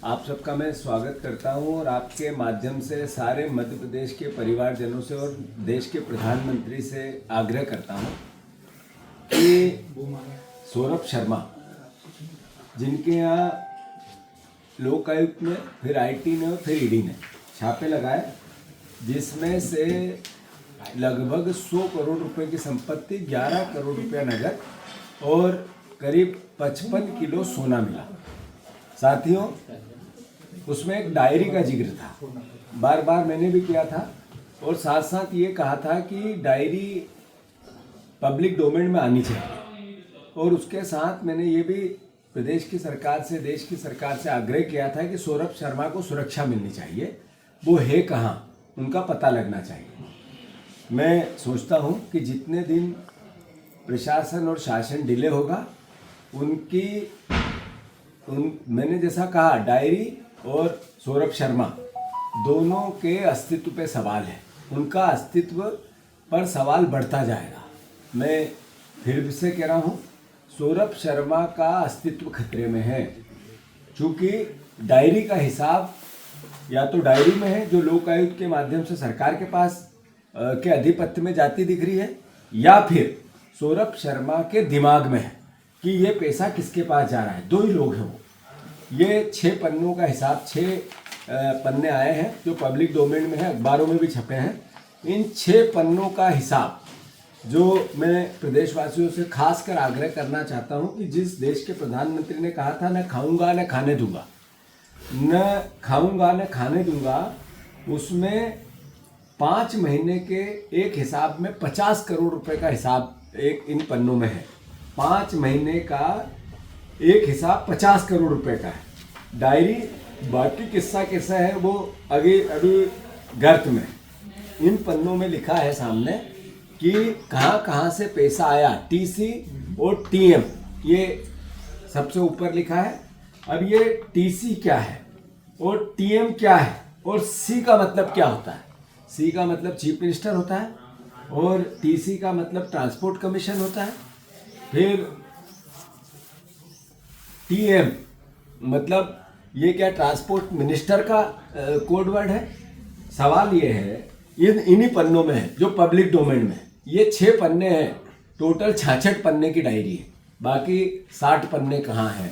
आप सबका मैं स्वागत करता हूं और आपके माध्यम से सारे मध्य प्रदेश के परिवारजनों से और देश के प्रधानमंत्री से आग्रह करता हूं कि सौरभ शर्मा, जिनके यहाँ लोकायुक्त ने, फिर आईटी ने और फिर ईडी ने छापे लगाए, जिसमें से लगभग 100 करोड़ रुपए की संपत्ति, 11 करोड़ रुपया नगद और करीब 55 किलो सोना मिला। साथियों, उसमें एक डायरी का जिक्र था, बार बार मैंने भी किया था और साथ साथ ये कहा था कि डायरी पब्लिक डोमेन में आनी चाहिए। और उसके साथ मैंने ये भी प्रदेश की सरकार से, देश की सरकार से आग्रह किया था कि सौरभ शर्मा को सुरक्षा मिलनी चाहिए। वो है कहाँ, उनका पता लगना चाहिए। मैं सोचता हूँ कि जितने दिन प्रशासन और शासन डिले होगा, मैंने जैसा कहा, डायरी और सौरभ शर्मा दोनों के अस्तित्व पे सवाल है। उनका अस्तित्व पर सवाल बढ़ता जाएगा। मैं फिर से कह रहा हूँ, सौरभ शर्मा का अस्तित्व खतरे में है, क्योंकि डायरी का हिसाब या तो डायरी में है जो लोकायुक्त के माध्यम से सरकार के पास के अधिपत्य में जाती दिख रही है, या फिर सौरभ शर्मा के दिमाग में है कि ये पैसा किसके पास जा रहा है। दो ही लोग हैं वो। ये 6 पन्नों का हिसाब, 6 पन्ने आए हैं जो पब्लिक डोमेन में है, अखबारों में भी छपे हैं। इन 6 पन्नों का हिसाब जो मैं प्रदेशवासियों से खासकर आग्रह करना चाहता हूं कि जिस देश के प्रधानमंत्री ने कहा था, न खाऊंगा न खाने दूंगा, न खाऊंगा न खाने दूंगा, उसमें 5 महीने के एक हिसाब में 50 करोड़ रुपए का हिसाब एक इन पन्नों में है। 5 महीने का एक हिसाब 50 करोड़ रुपए का है। डायरी बाकी किस्सा कैसा है वो अभी गर्त में, इन पन्नों में लिखा है सामने कि कहाँ कहाँ से पैसा आया। टीसी और टीएम ये सबसे ऊपर लिखा है। अब ये टीसी क्या है और टीएम क्या है और सी का मतलब क्या होता है। सी का मतलब चीफ मिनिस्टर होता है और टीसी का मतलब ट्रांसपोर्ट कमीशन होता है। फिर टीएम मतलब ये क्या, ट्रांसपोर्ट मिनिस्टर का कोड वर्ड है। सवाल ये है, इन्हीं पन्नों में है जो पब्लिक डोमेन में है। ये 6 पन्ने हैं, टोटल 66 पन्ने की डायरी है। बाकी 60 पन्ने कहाँ हैं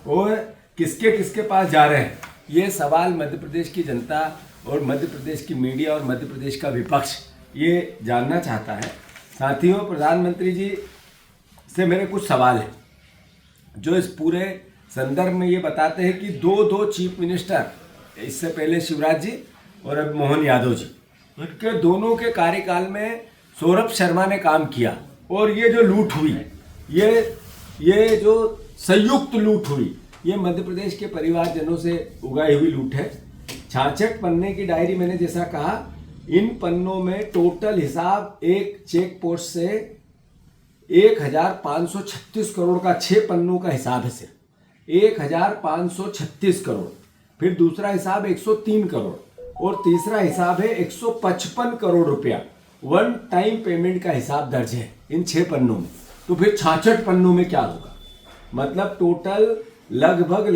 और किसके किसके पास जा रहे हैं, ये सवाल मध्य प्रदेश की जनता और मध्य प्रदेश की मीडिया और मध्य प्रदेश का विपक्ष ये जानना चाहता है। साथियों, प्रधानमंत्री जी से मेरे कुछ सवाल हैं जो इस पूरे संदर्भ में ये बताते हैं कि दो चीफ मिनिस्टर, इससे पहले शिवराज जी और अब मोहन यादव जी, उनके दोनों के कार्यकाल में सौरभ शर्मा ने काम किया। और ये जो लूट हुई, ये जो संयुक्त लूट हुई, ये मध्य प्रदेश के परिवारजनों से उगाई हुई लूट है। 66 पन्ने की डायरी, मैंने जैसा कहा, इन पन्नों में टोटल हिसाब एक चेक पोस्ट से 1536 करोड़ का, 6 पन्नों का हिसाब है सिर्फ 1536 करोड़। फिर दूसरा हिसाब 103 करोड़ और तीसरा हिसाब है 155 करोड़ रुपया वन टाइम पेमेंट का हिसाब दर्ज है इन 6 पन्नों में। तो फिर 66 पन्नों में क्या होगा, मतलब टोटल लगभग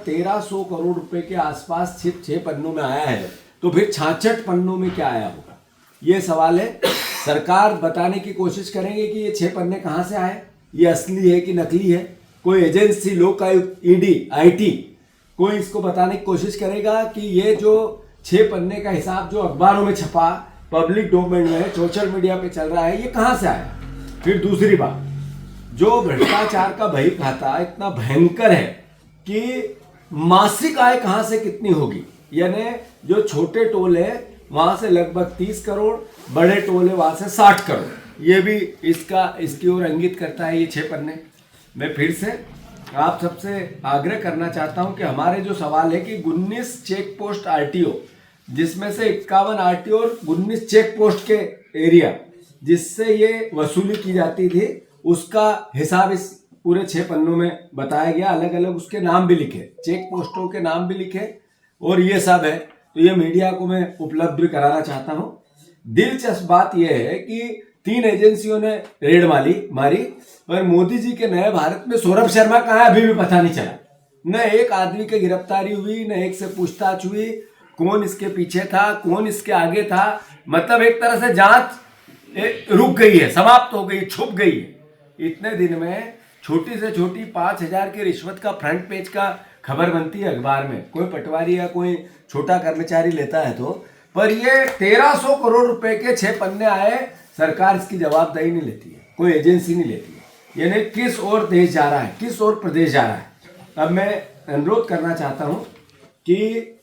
1300 करोड़ रुपए के आसपास 6 पन्नों में आया है। तो फिर 66 पन्नों में क्या आया होगा, ये सवाल है। सरकार बताने की कोशिश करेंगे कि ये 6 पन्ने कहाँ से आए, ये असली है कि नकली है। कोई एजेंसी, लोकायुक्त, ईडी, आईटी, कोई इसको बताने की कोशिश करेगा कि ये जो 6 पन्ने का हिसाब जो अखबारों में छपा, पब्लिक डोमेन में, सोशल मीडिया पे चल रहा है, ये कहाँ से आया। फिर दूसरी बात, जो भ्रष्टाचार का बही खाता इतना भयंकर है कि मासिक आय कहाँ से कितनी होगी, यानी जो छोटे टोल है वहां से लगभग 30 करोड़, बड़े टोल है वहां से 60 करोड़, ये भी इसकी ओर इंगित करता है ये 6 पन्ने। मैं फिर से आप सबसे आग्रह करना चाहता हूं कि हमारे जो सवाल है कि 19 चेक पोस्ट आरटीओ, जिसमें से 51 आरटीओ और 19 चेक पोस्ट के एरिया जिससे ये वसूली की जाती थी, उसका हिसाब इस पूरे 6 पन्नों में बताया गया। अलग अलग उसके नाम भी लिखे, चेक पोस्टों के नाम भी लिखे और ये सब है। तो ये मीडिया को मैं उपलब्ध भी कराना चाहता हूं। दिलचस्प बात यह है कि 3 एजेंसियों ने रेड मारी और मोदी जी के नए भारत में सौरभ शर्मा कहाँ है अभी भी पता नहीं चला। न एक आदमी की गिरफ्तारी हुई, न एक से पूछताछ हुई, कौन इसके पीछे था, कौन इसके आगे था। मतलब एक तरह से जांच रुक गई है, समाप्त हो गई, छुप गई है। इतने दिन में छोटी से छोटी 5,000 की रिश्वत का फ्रंट पेज का खबर बनती है अखबार में, कोई पटवारी या कोई छोटा कर्मचारी लेता है तो। पर ये 1300 करोड़ रुपए के 6 पन्ने आए, सरकार इसकी जवाबदेही नहीं लेती है, कोई एजेंसी नहीं लेती है। यानी किस ओर देश जा रहा है, किस ओर प्रदेश जा रहा है। अब मैं अनुरोध करना चाहता हूं कि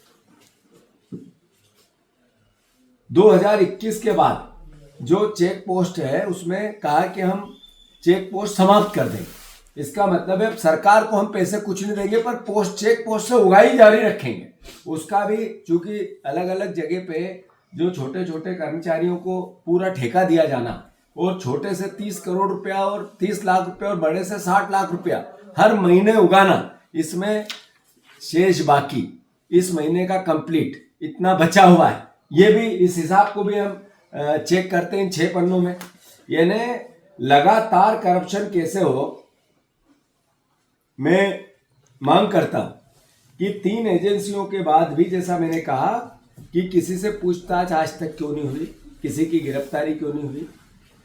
2021 के बाद जो चेक पोस्ट है उसमें कहा कि हम चेक पोस्ट समाप्त कर देंगे। इसका मतलब है सरकार को हम पैसे कुछ नहीं देंगे, पर पोस्ट चेक पोस्ट से उगाही जारी रखेंगे। उसका भी चूंकि अलग अलग जगह पे जो छोटे छोटे कर्मचारियों को पूरा ठेका दिया जाना, और छोटे से 30 करोड़ रुपया और 30 लाख रुपया और बड़े से 60 लाख रुपया हर महीने उगाना, इसमें शेष बाकी इस महीने का कंप्लीट इतना बचा हुआ है, ये भी इस हिसाब को भी हम चेक करते हैं 6 पन्नों में। यानी लगातार करप्शन कैसे हो। मैं मांग करता हूं कि 3 एजेंसियों के बाद भी, जैसा मैंने कहा कि किसी से पूछताछ आज तक क्यों नहीं हुई, किसी की गिरफ्तारी क्यों नहीं हुई,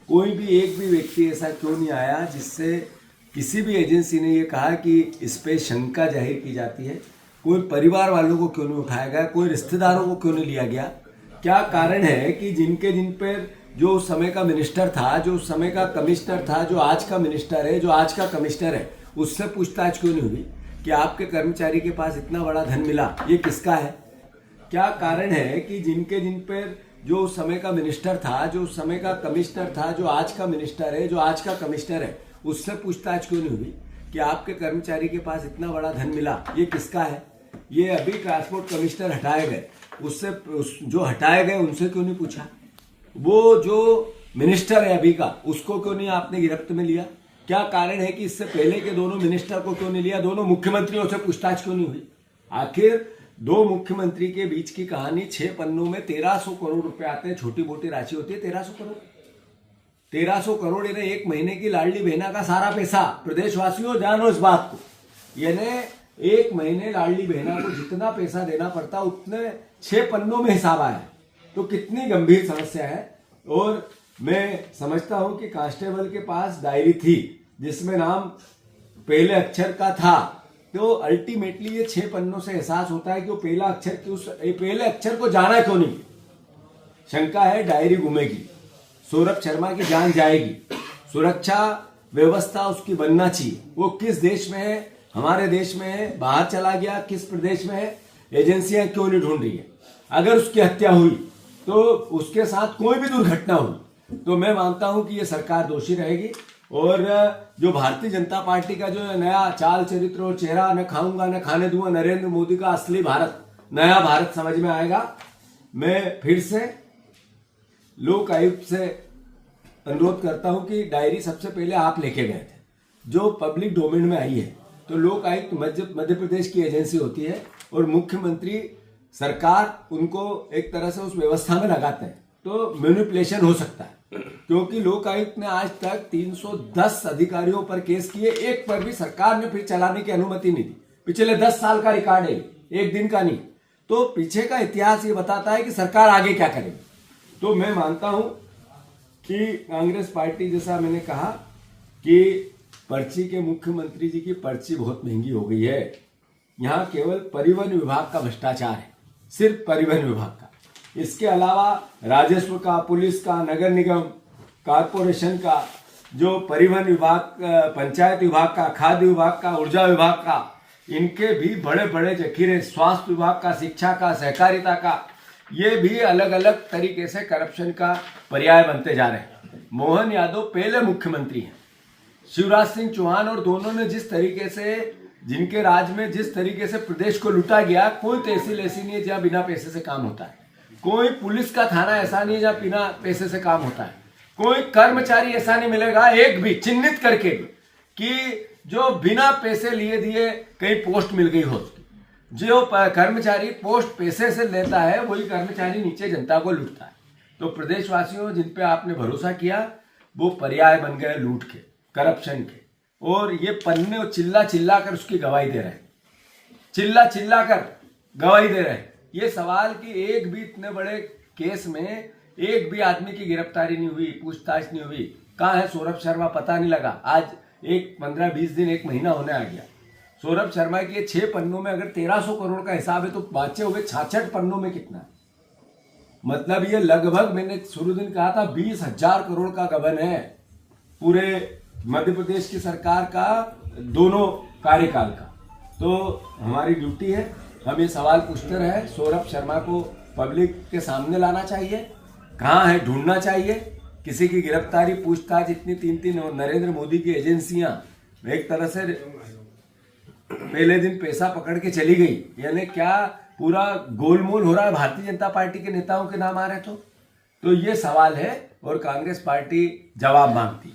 कोई भी एक भी व्यक्ति ऐसा क्यों नहीं आया जिससे किसी भी एजेंसी ने ये कहा कि इस पे शंका जाहिर की जाती है। कोई परिवार वालों को क्यों नहीं उठाया गया, कोई रिश्तेदारों को क्यों नहीं लिया गया। क्या कारण है कि जिन पर जो उस समय का मिनिस्टर था, जो उस समय का कमिश्नर था, जो आज का मिनिस्टर है, जो आज का कमिश्नर है, उससे पूछताछ क्यों नहीं हुई कि आपके कर्मचारी के पास इतना बड़ा धन मिला, ये किसका है। क्या कारण है कि जिन पर जो उस समय का मिनिस्टर था, जो उस समय का कमिश्नर था, जो आज का मिनिस्टर है, जो आज का कमिश्नर है, उससे पूछताछ क्यों नहीं हुई कि आपके कर्मचारी के पास इतना बड़ा धन मिला, ये किसका है। ये अभी ट्रांसपोर्ट कमिश्नर हटाए गए, उससे जो हटाए गए उनसे क्यों नहीं पूछा। वो जो मिनिस्टर है अभी का, उसको क्यों नहीं आपने गिरफ्त में लिया। क्या कारण है कि इससे पहले के दोनों मिनिस्टर को क्यों नहीं लिया, दोनों मुख्यमंत्रियों से पूछताछ क्यों नहीं हुई। आखिर 2 मुख्यमंत्री के बीच की कहानी 6 पन्नों में 1300 करोड़ रुपए आते हैं, छोटी मोटी राशि होती है 1300 करोड़। 1300 करोड़ यानी एक महीने की लाडली बहना का सारा पैसा। प्रदेशवासियों जानो इस बात को, यानी एक महीने लाडली बहना को जितना पैसा देना पड़ता उतने 6 पन्नों में हिसाब आया। तो कितनी गंभीर समस्या है। और मैं समझता हूं कि कांस्टेबल के पास डायरी थी जिसमें नाम पहले अक्षर का था, तो अल्टीमेटली ये 6 पन्नों से एहसास होता है कि वो पहले अक्षर को जाना क्यों नहीं। शंका है डायरी गुमेगी, सौरभ शर्मा की जान जाएगी, सुरक्षा व्यवस्था उसकी बनना चाहिए। वो किस देश में है, हमारे देश में है, बाहर चला गया, किस प्रदेश में है, एजेंसियां क्यों नहीं ढूंढ रही है। अगर उसकी हत्या हुई तो उसके साथ कोई भी दुर्घटना हुई तो मैं मानता हूं कि ये सरकार दोषी रहेगी। और जो भारतीय जनता पार्टी का जो नया चाल चरित्र और चेहरा, न खाऊंगा न खाने दूंगा, नरेंद्र मोदी का असली भारत, नया भारत समझ में आएगा। मैं फिर से लोक आयुक्त से अनुरोध करता हूं कि डायरी सबसे पहले आप लेके गए थे, जो पब्लिक डोमेन में आई है। तो लोक आयुक्त मध्य प्रदेश की एजेंसी होती है और मुख्यमंत्री सरकार उनको एक तरह से उस व्यवस्था में लगाते हैं, तो मैनिपुलेशन हो सकता है। क्योंकि लोक आयुक्त ने आज तक 310 अधिकारियों पर केस किए, एक पर भी सरकार ने फिर चलाने की अनुमति नहीं दी। पिछले 10 साल का रिकॉर्ड है, एक दिन का नहीं। तो पीछे का इतिहास ये बताता है कि सरकार आगे क्या करेगी। तो मैं मानता हूं कि कांग्रेस पार्टी, जैसा मैंने कहा कि पर्ची के मुख्यमंत्री जी की पर्ची बहुत महंगी हो गई है। यहाँ केवल परिवहन विभाग का भ्रष्टाचार है, सिर्फ परिवहन विभाग का। इसके अलावा राजस्व का, पुलिस का, नगर निगम, कारपोरेशन का, जो परिवहन विभाग, पंचायत विभाग का, खाद्य विभाग का, ऊर्जा विभाग का, इनके भी बड़े बड़े जखीरे, स्वास्थ्य विभाग का, शिक्षा का, सहकारिता का, ये भी अलग अलग तरीके से करप्शन का पर्याय बनते जा रहे हैं। मोहन यादव पहले मुख्यमंत्री हैं, शिवराज सिंह चौहान, और दोनों ने जिस तरीके से, जिनके राज में जिस तरीके से प्रदेश को लूटा गया, कोई तहसील ऐसी नहीं है जहां बिना पैसे से काम होता है, कोई पुलिस का थाना ऐसा नहीं है जहां बिना पैसे से काम होता है, कोई कर्मचारी ऐसा नहीं मिलेगा एक भी चिन्हित करके भी कि जो बिना पैसे लिए दिए कहीं पोस्ट मिल गई हो। जो कर्मचारी पोस्ट पैसे से लेता है वही कर्मचारी नीचे जनता को लूटता है। तो प्रदेशवासियों, जिन पे आपने भरोसा किया वो पर्याय बन गए लूट के, करप्शन के, और ये पन्ने और चिल्ला चिल्ला कर उसकी गवाही दे रहे हैं। चिल्ला चिल्ला कर गवाही दे रहे हैं। ये सवाल कि एक भी इतने बड़े केस में एक भी आदमी की गिरफ्तारी नहीं हुई, पूछताछ नहीं हुई। कहाँ है सौरभ शर्मा, पता नहीं लगा। आज एक 15-20 दिन, एक महीना होने आ गया। सौरभ शर्मा के 6 पन्नों में अगर 1300 करोड़ का हिसाब है तो बचे हुए 66 पन्नों में कितना है? मतलब ये लगभग, मैंने शुरू दिन कहा था, 20,000 करोड़ का गबन है पूरे मध्य प्रदेश की सरकार का दोनों कार्यकाल का। तो हमारी ड्यूटी है, हम ये सवाल पूछते रहे। सौरभ शर्मा को पब्लिक के सामने लाना चाहिए, कहाँ है ढूंढना चाहिए। किसी की गिरफ्तारी, पूछताछ, इतनी 3-3 नरेंद्र मोदी की एजेंसियां एक तरह से पहले दिन पैसा पकड़ के चली गई। यानी क्या पूरा गोलमोल हो रहा है भारतीय जनता पार्टी के नेताओं के नाम आ रहे तो ये सवाल है और कांग्रेस पार्टी जवाब मांगती है।